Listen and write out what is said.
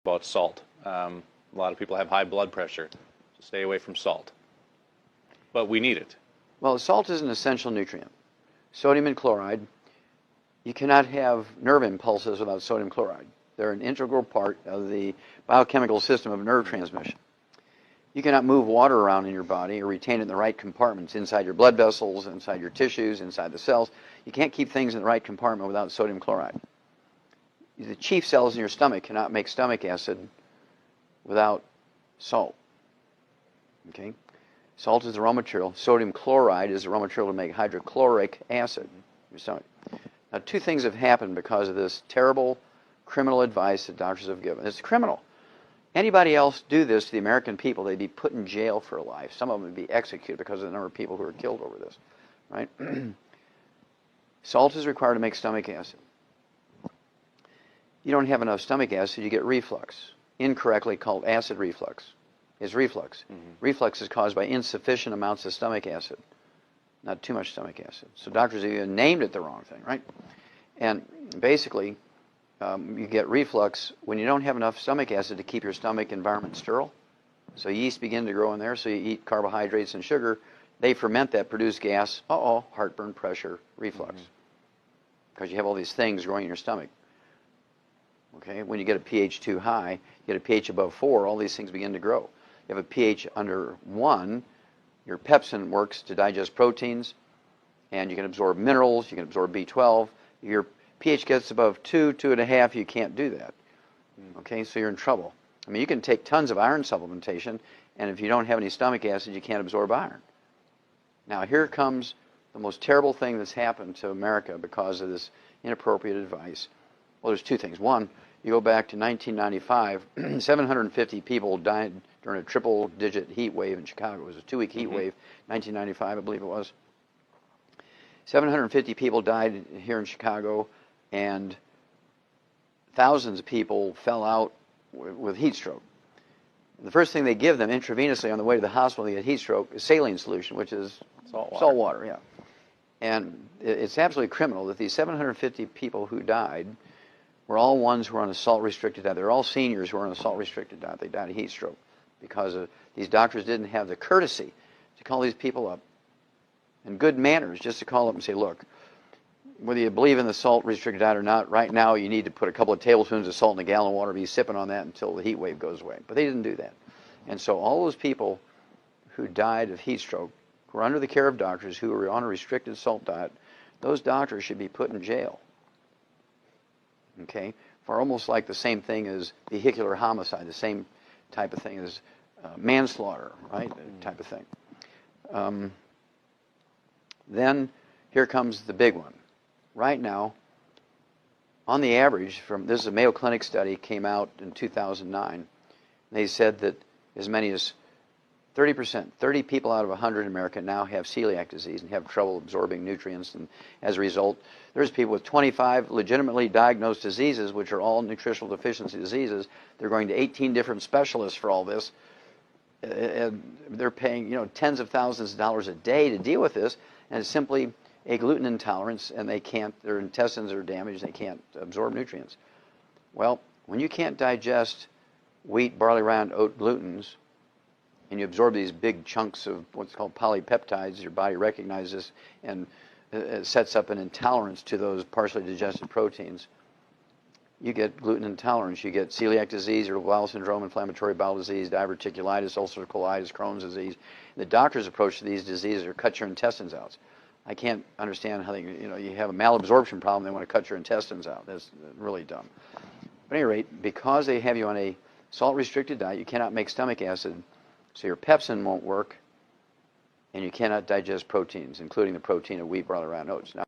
about salt. A lot of people have high blood pressure, so stay away from salt. But we need it. Well, salt is an essential nutrient. Sodium and chloride. You cannot have nerve impulses without sodium chloride. They're an integral part of the biochemical system of nerve transmission. You cannot move water around in your body or retain it in the right compartments, inside your blood vessels, inside your tissues, inside the cells. You can't keep things in the right compartment without sodium chloride. The chief cells in your stomach cannot make stomach acid without salt. Okay? Salt is the raw material. Sodium chloride is the raw material to make hydrochloric acid in your stomach. Now, two things have happened because of this terrible criminal advice that doctors have given. It's criminal. Anybody else do this to the American people, they'd be put in jail for life. Some of them would be executed because of the number of people who are killed over this. Right? Salt is required to make stomach acid. You don't have enough stomach acid, you get reflux, incorrectly called acid reflux. It's reflux. Reflux is caused by insufficient amounts of stomach acid, not too much stomach acid. So doctors have even named it the wrong thing, right? And basically, you get reflux when you don't have enough stomach acid to keep your stomach environment sterile. So yeast begin to grow in there, so you eat carbohydrates and sugar. They ferment that, produce gas. Heartburn, pressure, reflux. Because you have all these things growing in your stomach. Okay, when you get a pH too high, you get a pH above 4, all these things begin to grow. You have a pH under 1, your pepsin works to digest proteins, and you can absorb minerals, you can absorb B12. Your pH gets above 2, 2.5, you can't do that. Okay, so you're in trouble. I mean, you can take tons of iron supplementation, and if you don't have any stomach acid, you can't absorb iron. Now, here comes the most terrible thing that's happened to America because of this inappropriate advice. Well, there's two things. One, you go back to 1995, 750 people died during a triple-digit heat wave in Chicago. It was a 2-week heat wave, 1995, I believe it was. 750 people died here in Chicago, and thousands of people fell out with heat stroke. The first thing they give them intravenously on the way to the hospital, they get heat stroke, is saline solution, which is salt water, yeah. And it's absolutely criminal that these 750 people who died were all ones who were on a salt-restricted diet. They're all seniors who were on a salt-restricted diet. They died of heat stroke because these doctors didn't have the courtesy to call these people up, and good manners just to call up and say, look, whether you believe in the salt-restricted diet or not, right now you need to put a couple of tablespoons of salt in a gallon of water, be sipping on that until the heat wave goes away. But they didn't do that. And so all those people who died of heat stroke who were under the care of doctors who were on a restricted salt diet, those doctors should be put in jail. Okay, for almost like the same thing as vehicular homicide, the same type of thing as manslaughter, right? Type of thing. Then here comes the big one. Right now, on the average, this is a Mayo Clinic study, came out in 2009. They said that as many as 30%, 30 people out of 100 in America now have celiac disease and have trouble absorbing nutrients. And as a result, there's people with 25 legitimately diagnosed diseases, which are all nutritional deficiency diseases. They're going to 18 different specialists for all this. And they're paying, tens of thousands of dollars a day to deal with this. And it's simply a gluten intolerance, and their intestines are damaged, they can't absorb nutrients. Well, when you can't digest wheat, barley, rye, and oat glutens, and you absorb these big chunks of what's called polypeptides, your body recognizes and sets up an intolerance to those partially digested proteins, you get gluten intolerance. You get celiac disease, irritable bowel syndrome, inflammatory bowel disease, diverticulitis, ulcerative colitis, Crohn's disease. The doctor's approach to these diseases are cut your intestines out. I can't understand how you have a malabsorption problem, they want to cut your intestines out. That's really dumb. But at any rate, because they have you on a salt-restricted diet, you cannot make stomach acid, so your pepsin won't work, and you cannot digest proteins, including the protein of wheat, barley, rye, and oats. Now,